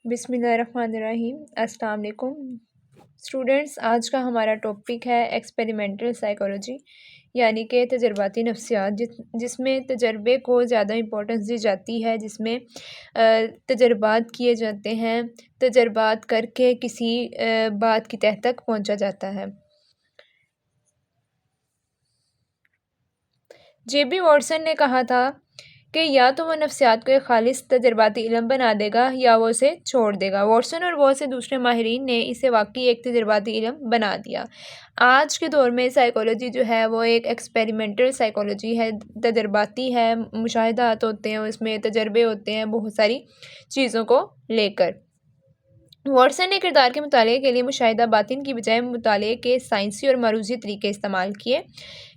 بسم اللہ الرحمن الرحیم۔ السلام علیکم اسٹوڈنٹس، آج کا ہمارا ٹاپک ہے ایکسپیریمنٹل سائیکالوجی، یعنی کہ تجرباتی نفسیات، جس میں تجربے کو زیادہ امپورٹنس دی جاتی ہے، جس میں تجربات کیے جاتے ہیں، تجربات کر کے کسی بات کی تہ تک پہنچا جاتا ہے۔ جے بی واٹسن نے کہا تھا کہ یا تو وہ نفسیات کو ایک خالص تجرباتی علم بنا دے گا یا وہ اسے چھوڑ دے گا۔ واٹسن اور بہت سے دوسرے ماہرین نے اسے واقعی ایک تجرباتی علم بنا دیا۔ آج کے دور میں سائیکالوجی جو ہے وہ ایک ایکسپیریمنٹل سائیکالوجی ہے، تجرباتی ہے، مشاہدات ہوتے ہیں، اس میں تجربے ہوتے ہیں بہت ساری چیزوں کو لے کر۔ واٹسن نے کردار کے مطالعے کے لیے مشاہدہ باطن کی بجائے مطالعے کے سائنسی اور معروضی طریقے استعمال کیے۔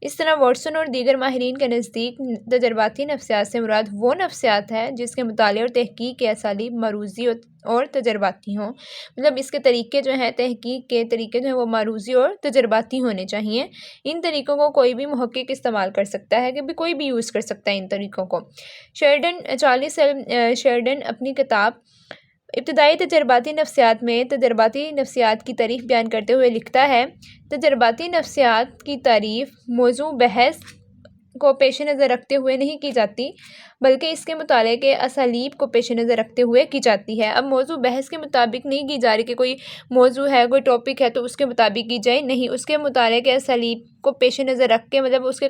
اس طرح واٹسن اور دیگر ماہرین کے نزدیک تجرباتی نفسیات سے مراد وہ نفسیات ہے جس کے مطالعے اور تحقیق کے اسالیب معروضی اور تجرباتی ہوں، مطلب اس کے طریقے جو ہیں، تحقیق کے طریقے جو ہیں وہ معروضی اور تجرباتی ہونے چاہیے۔ ان طریقوں کو کوئی بھی محقق استعمال کر سکتا ہے، کہ کوئی بھی یوز کر سکتا ہے ان طریقوں کو۔ چارلس شیرڈن اپنی کتاب ابتدائی تجرباتی نفسیات میں تجرباتی نفسیات کی تعریف بیان کرتے ہوئے لکھتا ہے، تجرباتی نفسیات کی تعریف موضوع بحث کو پیش نظر رکھتے ہوئے نہیں کی جاتی، بلکہ اس کے مطالعے کے اسالیب کو پیش نظر رکھتے ہوئے کی جاتی ہے۔ اب موضوع بحث کے مطابق نہیں کی جا رہی کہ کوئی موضوع ہے، کوئی ٹاپک ہے تو اس کے مطابق کی جائے، نہیں، اس کے مطالعے کے اسالیب کو پیش نظر رکھ کے، مطلب اس کے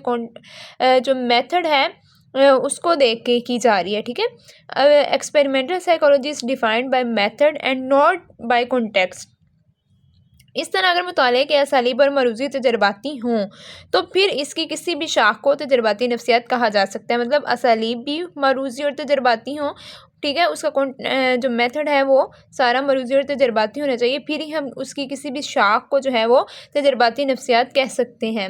جو میتھڈ ہے اس کو دیکھ کے کی جا رہی ہے، ٹھیک ہے۔ Experimental psychology is defined by method and not by context. اس طرح اگر مطالعے کے اسالیب اور معروضی تجرباتی ہوں تو پھر اس کی کسی بھی شاخ کو تجرباتی نفسیات کہا جا سکتا ہے، مطلب اسالیب بھی معروضی اور تجرباتی ہوں، ٹھیک ہے، اس کا جو میتھڈ ہے وہ سارا معروضی اور تجرباتی ہونا چاہیے، پھر ہی ہم اس کی کسی بھی شاخ کو جو ہے وہ تجرباتی نفسیات کہہ سکتے ہیں۔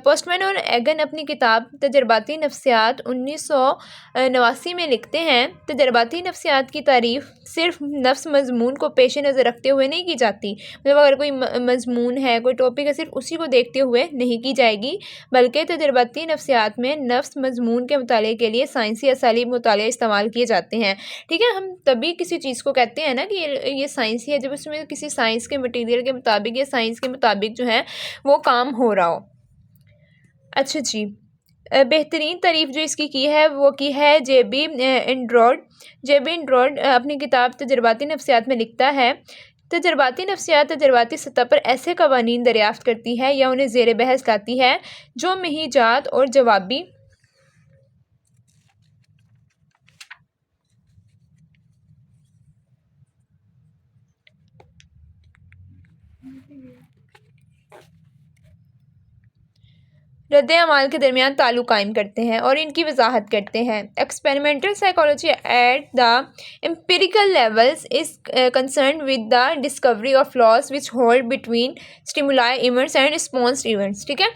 پوسٹمین اور ایگن اپنی کتاب تجرباتی نفسیات 1989 میں لکھتے ہیں، تجرباتی نفسیات کی تعریف صرف نفس مضمون کو پیش نظر رکھتے ہوئے نہیں کی جاتی، مطلب اگر کوئی مضمون ہے، کوئی ٹاپک ہے، صرف اسی کو دیکھتے ہوئے نہیں کی جائے گی، بلکہ تجرباتی نفسیات میں نفس مضمون کے مطالعے کے لیے سائنسی اسالیب مطالعہ استعمال کیے جاتے ہیں، ٹھیک ہے۔ ہم تبھی کسی چیز کو کہتے ہیں نا کہ یہ سائنسی ہے جب اس میں کسی سائنس کے مٹیریل کے مطابق یا سائنس کے مطابق جو ہے وہ کام ہو رہا ہو۔ اچھا جی، بہترین تعریف جو اس کی ہے وہ کی ہے جے بی انڈروڈ اپنی کتاب تجرباتی نفسیات میں لکھتا ہے، تجرباتی نفسیات تجرباتی سطح پر ایسے قوانین دریافت کرتی ہے یا انہیں زیر بحث لاتی ہے جو مہیجات اور جوابی رد عمل کے درمیان تعلق قائم کرتے ہیں اور ان کی وضاحت کرتے ہیں۔ Experimental psychology at the empirical levels is concerned with the discovery of laws which hold between stimuli events and response events، ٹھیک ہے،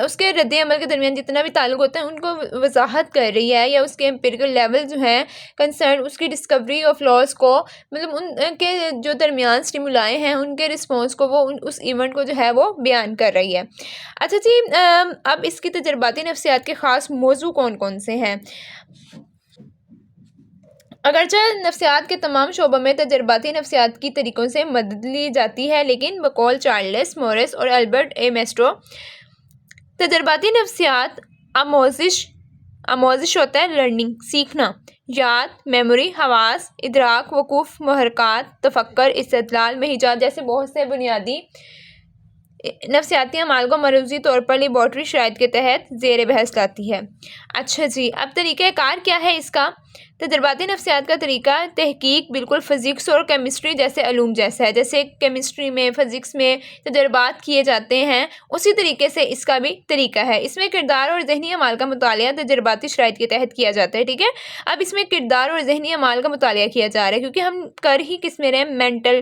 اس کے رد عمل کے درمیان جتنا بھی تعلق ہوتا ہے ان کو وضاحت کر رہی ہے، یا اس کے empirical level جو ہیں concerned، اس کی discovery of laws کو، مطلب ان کے جو درمیان stimuli ہیں ان کے response کو، وہ اس ایونٹ کو جو ہے وہ بیان کر رہی ہے۔ اچھا جی، اب اس کی تجرباتی نفسیات کے خاص موضوع کون کون سے ہیں؟ اگرچہ نفسیات کے تمام شعبوں میں تجرباتی نفسیات کی طریقوں سے مدد لی جاتی ہے، لیکن بقول چارلس مورس اور البرٹ اے میسٹرو، تجرباتی نفسیات آموزش ہوتا ہے، لرننگ، سیکھنا، یاد، میموری، حواس، ادراک، وقوف، محرکات، تفکر، استدلال، مہیجات جیسے بہت سے بنیادی نفسیاتی اعمال کو معروضی طور پر لیبارٹری شرائط کے تحت زیر بحث لاتی ہے۔ اچھا جی، اب طریقہ کار کیا ہے اس کا؟ تجرباتی نفسیات کا طریقہ تحقیق بالکل فزکس اور کیمسٹری جیسے علوم جیسا ہے، جیسے کیمسٹری میں، فزکس میں تجربات کیے جاتے ہیں، اسی طریقے سے اس کا بھی طریقہ ہے۔ اس میں کردار اور ذہنی اعمال کا مطالعہ تجرباتی شرائط کے تحت کیا جاتا ہے، ٹھیک ہے۔ اب اس میں کردار اور ذہنی اعمال کا مطالعہ کیا جا رہا ہے کیونکہ ہم کر ہی کس میں رہے ہیں، مینٹل